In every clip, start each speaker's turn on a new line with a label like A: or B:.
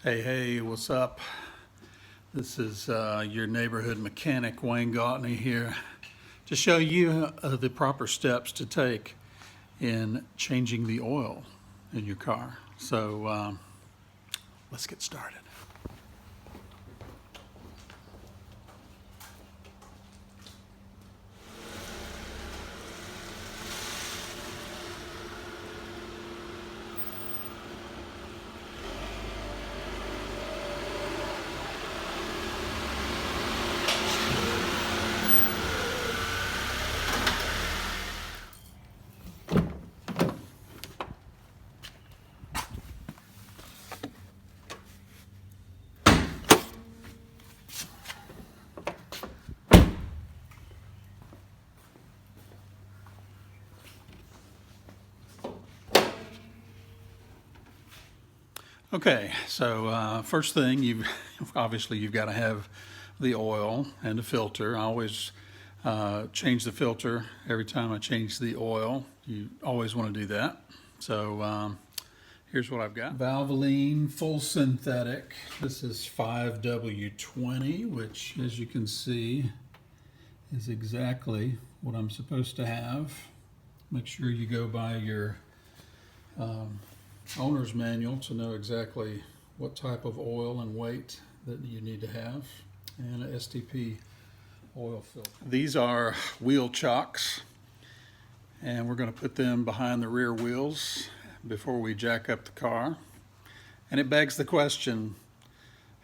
A: Hey, what's up? This is your neighborhood mechanic, Wayne Gautney here, to show you the proper steps to take in changing the oil in your car. So let's get started. Okay, so first thing, you've got to have the oil and the filter. I always change the filter every time I change the oil. You always want to do that. So here's what I've got. Valvoline full synthetic. This is 5W20, which, as you can see, is exactly what I'm supposed to have. Make sure you go by your owner's manual to know exactly what type of oil and weight that you need to have, and an STP oil filter. These are wheel chocks, and we're going to put them behind the rear wheels before we jack up the car. And it begs the question,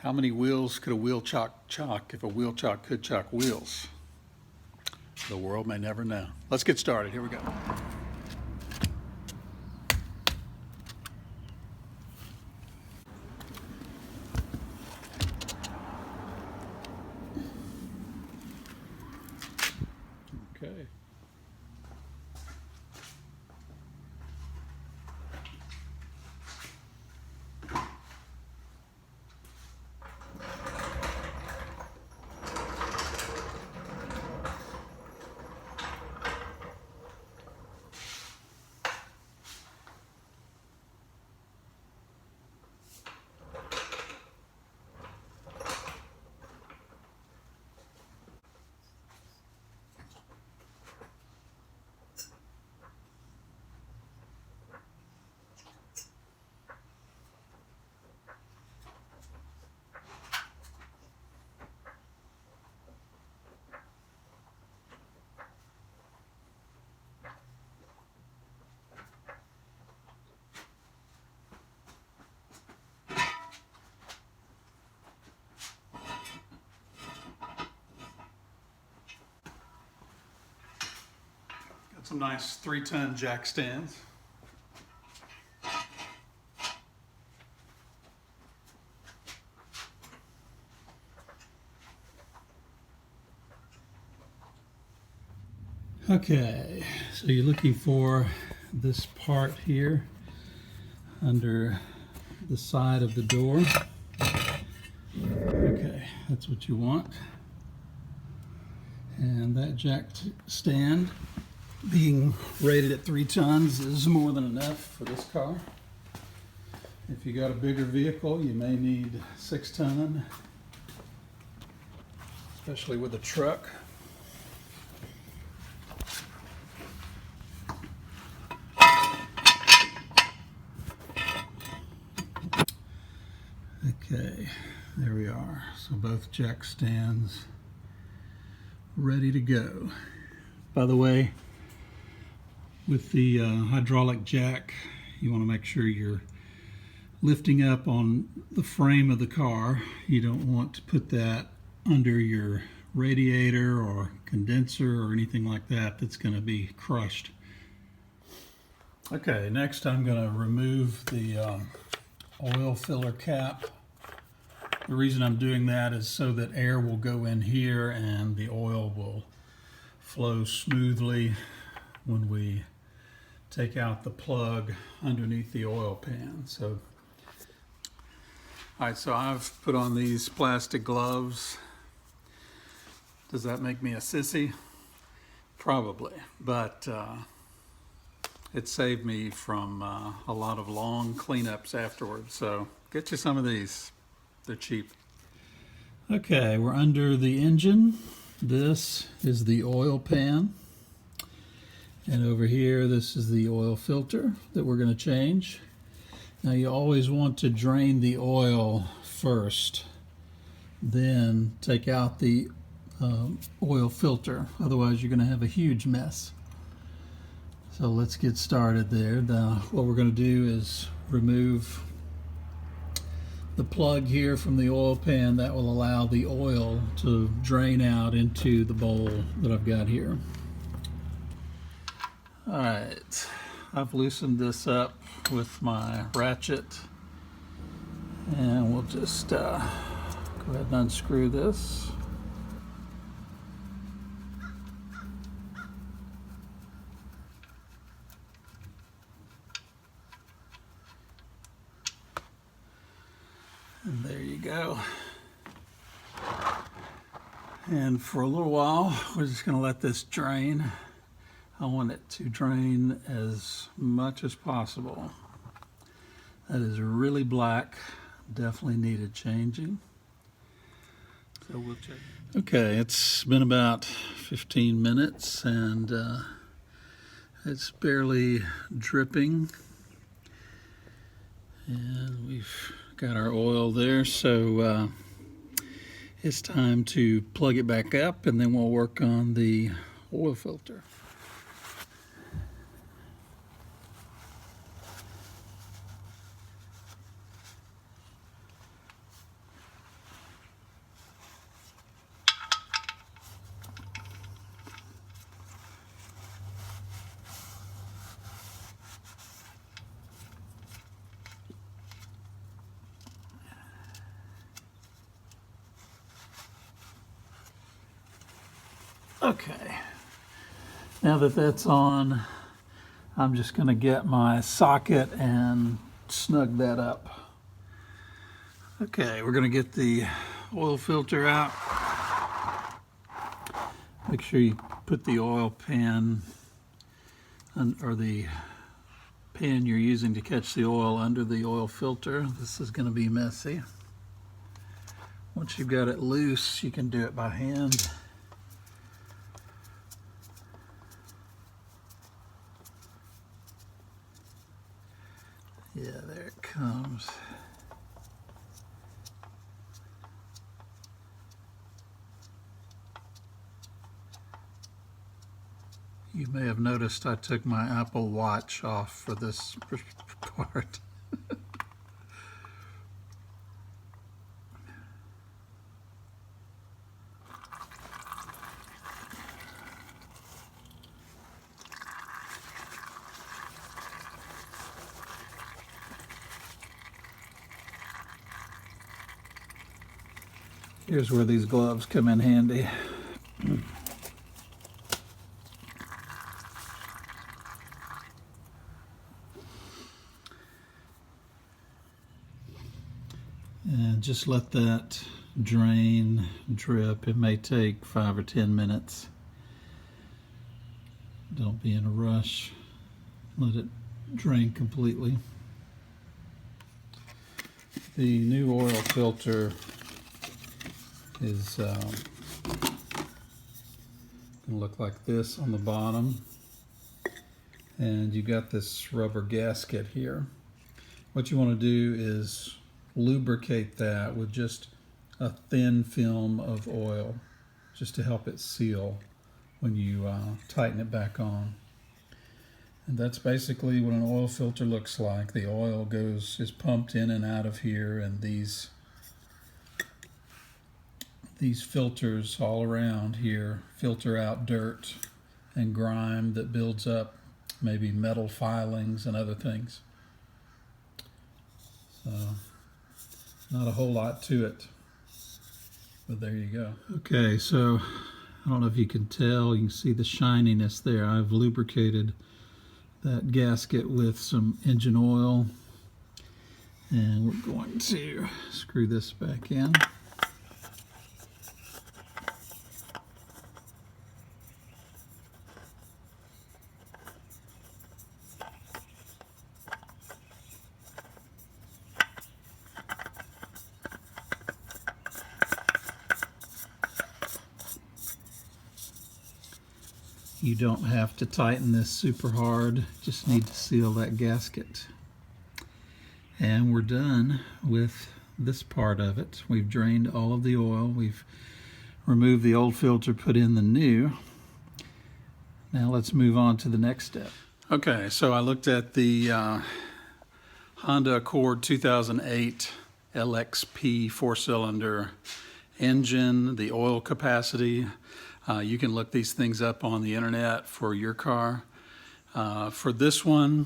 A: how many wheels could a wheel chock if a wheel chock could chock wheels? The world may never know. Let's get started. Here we go. Okay. Got some nice 3-ton jack stands. Okay, so you're looking for this part here under the side of the door. Okay, that's what you want. And that jack stand, being rated at 3 tons, is more than enough for this car. If you got a bigger vehicle, you may need 6 ton, especially with a truck. Okay, there we are. So both jack stands ready to go. By the way, with the hydraulic jack, you want to make sure you're lifting up on the frame of the car. You don't want to put that under your radiator or condenser or anything like that that's going to be crushed. Okay, next I'm going to remove the oil filler cap. The reason I'm doing that is so that air will go in here and the oil will flow smoothly when we take out the plug underneath the oil pan. So, all right, so I've put on these plastic gloves. Does that make me a sissy? Probably, but it saved me from a lot of long cleanups afterwards. So Get you some of these. They're cheap. Okay, we're under the engine. This is the oil pan. And over here, this is the oil filter that we're going to change. Now you always want to drain the oil first, then take out the oil filter. Otherwise you're going to have a huge mess. So let's get started there. Now what we're going to do is remove the plug here from the oil pan. That will allow the oil to drain out into the bowl that I've got here. All right, I've loosened this up with my ratchet, and we'll just go ahead and unscrew this. And there you go. And for a little while, we're just going to let this drain. I want it to drain as much as possible. That is really black, definitely needed changing. So we'll check. Okay, it's been about 15 minutes and it's barely dripping. And we've got our oil there, so it's time to plug it back up and then we'll work on the oil filter. Okay, now that that's on, I'm just going to get my socket and snug that up. Okay, we're going to get the oil filter out. Make sure you put the oil pan or the pan you're using to catch the oil under the oil filter. This is going to be messy. Once you've got it loose, you can do it by hand. Yeah, there it comes. You may have noticed I took my Apple Watch off for this part. Here's where these gloves come in handy. And just let that drain, drip. It may take 5 or 10 minutes. Don't be in a rush. Let it drain completely. The new oil filter is going to look like this on the bottom, and you got this rubber gasket here. What you want to do is lubricate that with just a thin film of oil, just to help it seal when you tighten it back on. And that's basically what an oil filter looks like. The oil is pumped in and out of here, and these filters all around here filter out dirt and grime that builds up, maybe metal filings and other things. So not a whole lot to it, but there you go. Okay, so I don't know if you can tell, you can see the shininess there. I've lubricated that gasket with some engine oil, and we're going to screw this back in. You don't have to tighten this super hard, just need to seal that gasket. And we're done with this part of it. We've drained all of the oil. We've removed the old filter, put in the new. Now let's move on to the next step. Okay, so I looked at the Honda Accord 2008 LXP 4-cylinder engine, the oil capacity. You can look these things up on the internet for your car. For this one,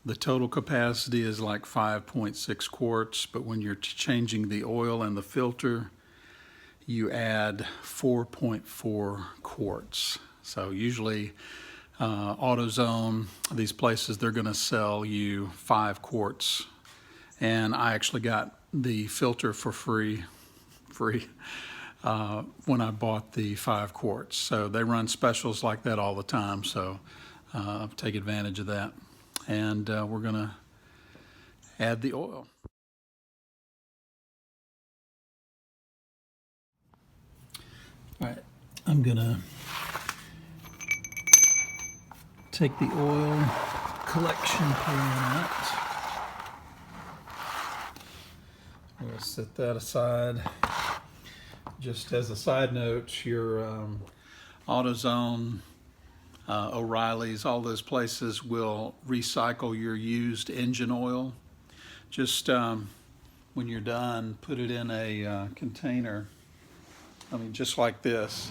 A: the total capacity is like 5.6 quarts, but when you're changing the oil and the filter, you add 4.4 quarts. So usually AutoZone, these places, they're gonna sell you 5 quarts. And I actually got the filter for free when I bought the 5 quarts. So they run specials like that all the time, so take advantage of that. And we're gonna add the oil. All right, I'm gonna take the oil collection pan out. We'll set that aside. Just as a side note, your AutoZone, O'Reilly's, all those places will recycle your used engine oil. Just when you're done, put it in a container. I mean, just like this.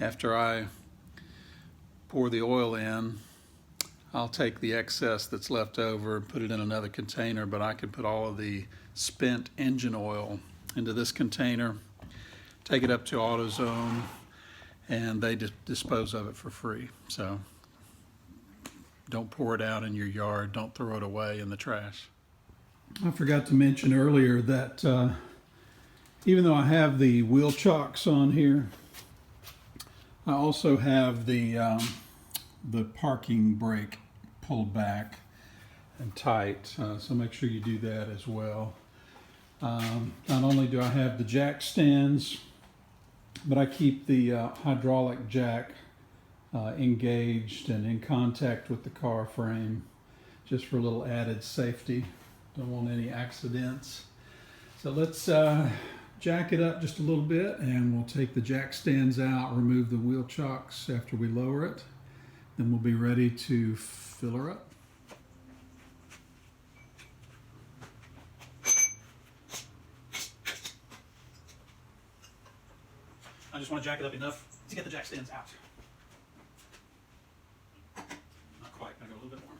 A: After I pour the oil in, I'll take the excess that's left over and put it in another container, but I can put all of the spent engine oil into this container, take it up to AutoZone, and they dispose of it for free. So don't pour it out in your yard. Don't throw it away in the trash. I forgot to mention earlier that even though I have the wheel chocks on here, I also have the parking brake pulled back and tight. So make sure you do that as well. Not only do I have the jack stands, but I keep the hydraulic jack engaged and in contact with the car frame, just for a little added safety. Don't want any accidents. So let's jack it up just a little bit, and we'll take the jack stands out, remove the wheel chocks after we lower it. Then we'll be ready to fill her up. I just want to jack it up enough to get the jack stands out. Not quite, gotta go a little bit more.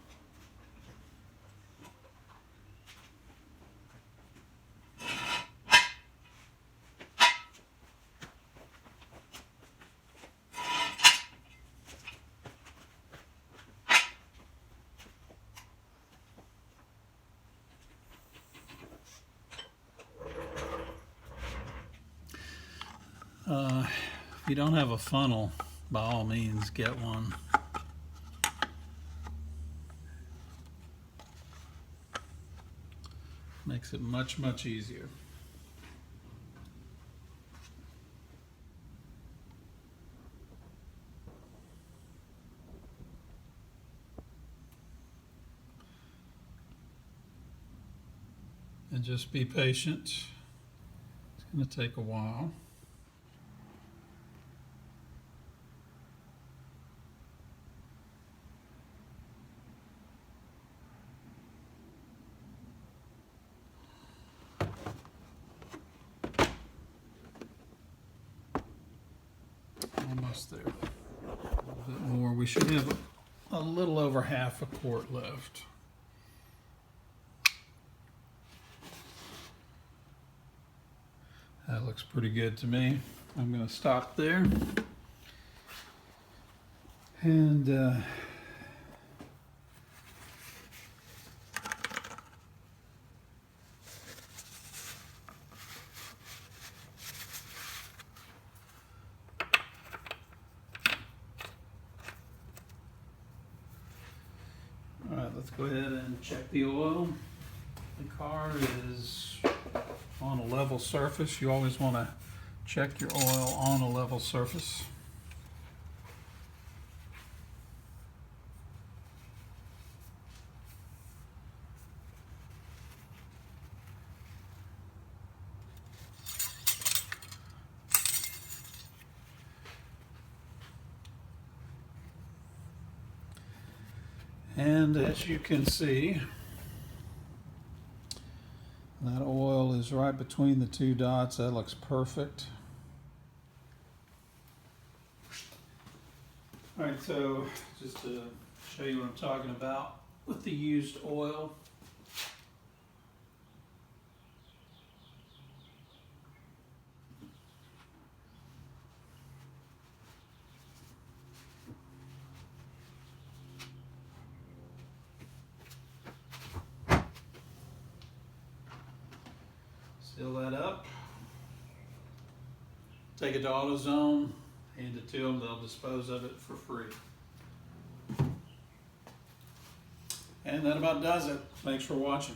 A: If you don't have a funnel, by all means get one. Makes it much, much easier. And just be patient. It's going to take a while. Almost there. A little bit more. We should have a little over half a quart left. That looks pretty good to me. I'm going to stop there. And all right, let's go ahead and check the oil. The car is on a level surface. You always want to check your oil on a level surface. And as you can see, that oil is right between the two dots. That looks perfect. All right, so just to show you what I'm talking about with the used oil. Seal that up. Take it to AutoZone, hand it to them, they'll dispose of it for free. And that about does it. Thanks for watching.